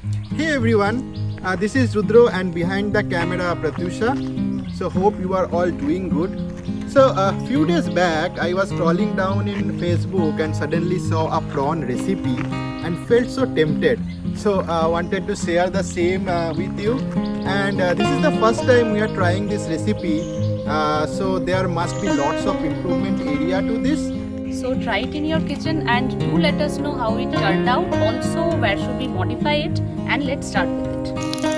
Hey everyone, this is Rudro and behind the camera Pratyusha. So hope you are all doing good. So a few days back I was scrolling down in Facebook and suddenly saw a prawn recipe and felt so tempted. So I wanted to share the same with you. And this is the first time we are trying this recipe. So there must be lots of improvement area to this. So try it in your kitchen and do let us know how it turned out. Also, where should we modify it? And let's start with it.